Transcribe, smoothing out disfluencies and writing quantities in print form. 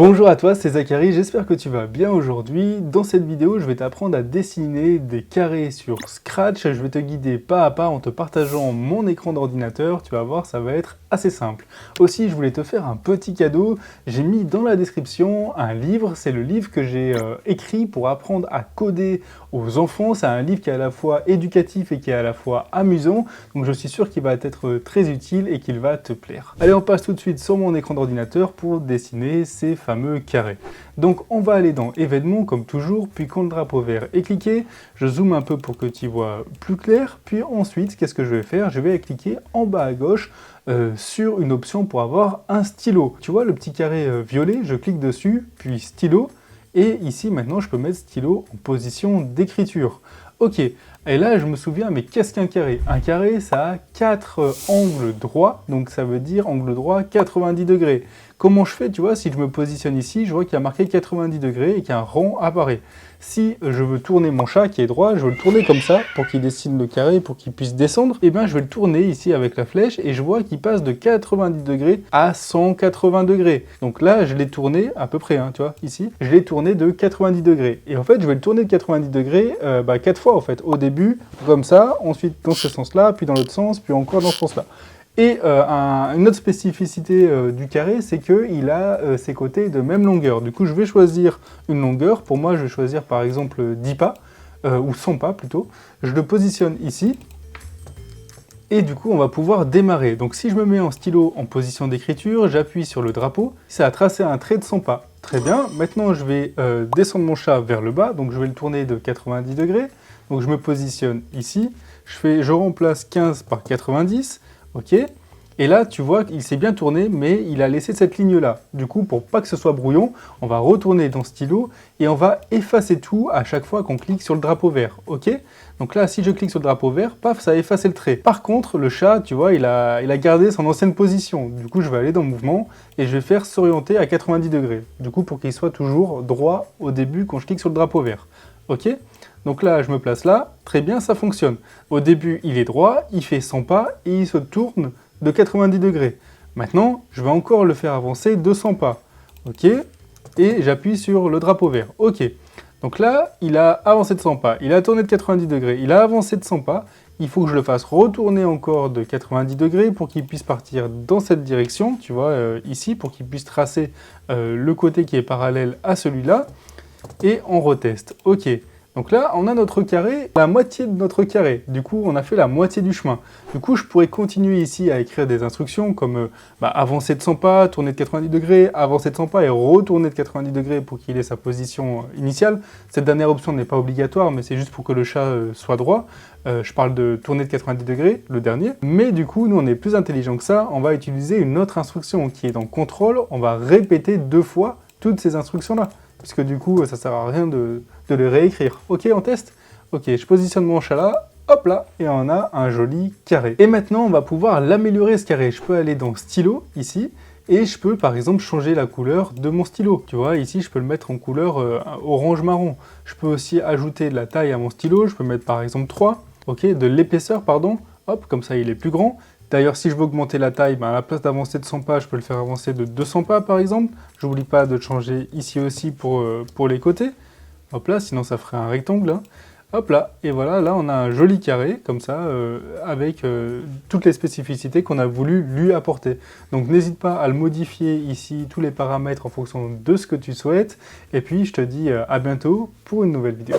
Bonjour à toi, c'est Zachary, j'espère que tu vas bien aujourd'hui. Dans cette vidéo, je vais t'apprendre à dessiner des carrés sur Scratch. Je vais te guider pas à pas en te partageant mon écran d'ordinateur. Tu vas voir, ça va être assez simple. Aussi, je voulais te faire un petit cadeau. J'ai mis dans la description un livre. C'est le livre que j'ai écrit pour apprendre à coder aux enfants. C'est un livre qui est à la fois éducatif et qui est à la fois amusant. Donc je suis sûr qu'il va être très utile et qu'il va te plaire. Allez, on passe tout de suite sur mon écran d'ordinateur pour dessiner ces fameux carrés. Donc on va aller dans événements comme toujours, puis quand le drapeau vert est cliqué, je zoome un peu pour que tu vois plus clair, puis ensuite qu'est-ce que je vais faire? Je vais cliquer en bas à gauche sur une option pour avoir un stylo. Tu vois le petit carré violet, je clique dessus, puis stylo, et ici maintenant je peux mettre stylo en position d'écriture. Ok, et là je me souviens, mais qu'est-ce qu'un carré? Un carré, ça a 4 angles droits, donc ça veut dire angle droit 90 degrés. Comment je fais, tu vois, si je me positionne ici, je vois qu'il y a marqué 90 degrés et qu'un rond apparaît. Si je veux tourner mon chat qui est droit, je veux le tourner comme ça pour qu'il dessine le carré, pour qu'il puisse descendre, et bien je vais le tourner ici avec la flèche et je vois qu'il passe de 90 degrés à 180 degrés. Donc là, je l'ai tourné à peu près, hein, tu vois, ici, je l'ai tourné de 90 degrés. Et en fait, je vais le tourner de 90 degrés 4 fois en fait. Au début, comme ça, ensuite dans ce sens-là, puis dans l'autre sens, puis encore dans ce sens-là. Et une autre spécificité du carré, c'est qu'il a ses côtés de même longueur. Du coup, je vais choisir une longueur. Pour moi, je vais choisir par exemple 10 pas, ou 100 pas plutôt. Je le positionne ici. Et du coup, on va pouvoir démarrer. Donc si je me mets en stylo en position d'écriture, j'appuie sur le drapeau. Ça a tracé un trait de 100 pas. Très bien. Maintenant, je vais descendre mon chat vers le bas. Donc je vais le tourner de 90 degrés. Donc je me positionne ici. Je remplace 15 par 90. Ok, et là tu vois qu'il s'est bien tourné, mais il a laissé cette ligne-là. Du coup, pour pas que ce soit brouillon, on va retourner dans stylo et on va effacer tout à chaque fois qu'on clique sur le drapeau vert. Ok, donc là, si je clique sur le drapeau vert, paf, ça a effacé le trait. Par contre, le chat, tu vois, il a gardé son ancienne position. Du coup, je vais aller dans mouvement et je vais faire s'orienter à 90 degrés. Du coup, pour qu'il soit toujours droit au début quand je clique sur le drapeau vert. Ok, donc là, je me place là, très bien, ça fonctionne. Au début, il est droit, il fait 100 pas et il se tourne de 90 degrés. Maintenant, je vais encore le faire avancer 200 pas. Ok, et j'appuie sur le drapeau vert. Ok, donc là, il a avancé de 100 pas, il a tourné de 90 degrés, il a avancé de 100 pas. Il faut que je le fasse retourner encore de 90 degrés pour qu'il puisse partir dans cette direction, tu vois, ici, pour qu'il puisse tracer le côté qui est parallèle à celui-là. Et on reteste. Ok. Donc là, on a notre carré, la moitié de notre carré. Du coup, on a fait la moitié du chemin. Du coup, je pourrais continuer ici à écrire des instructions comme avancer de 100 pas, tourner de 90 degrés, avancer de 100 pas et retourner de 90 degrés pour qu'il ait sa position initiale. Cette dernière option n'est pas obligatoire, mais c'est juste pour que le chat soit droit. Je parle de tourner de 90 degrés, le dernier. Mais du coup, nous, on est plus intelligent que ça. On va utiliser une autre instruction qui est dans contrôle. On va répéter 2 fois toutes ces instructions-là. Parce que du coup, ça sert à rien de les réécrire. Ok, on teste? Ok, je positionne mon chat là, hop là, et on a un joli carré. Et maintenant, on va pouvoir l'améliorer ce carré. Je peux aller dans stylo, ici, et je peux par exemple changer la couleur de mon stylo. Tu vois, ici, je peux le mettre en couleur orange-marron. Je peux aussi ajouter de la taille à mon stylo. Je peux mettre par exemple 3, ok, de l'épaisseur, pardon. Hop, comme ça, il est plus grand. D'ailleurs, si je veux augmenter la taille, à la place d'avancer de 100 pas, je peux le faire avancer de 200 pas par exemple. J'oublie pas de changer ici aussi pour les côtés. Hop là, sinon ça ferait un rectangle. Hein. Hop là, et voilà, là on a un joli carré, comme ça, avec toutes les spécificités qu'on a voulu lui apporter. Donc n'hésite pas à le modifier ici, tous les paramètres en fonction de ce que tu souhaites. Et puis je te dis à bientôt pour une nouvelle vidéo.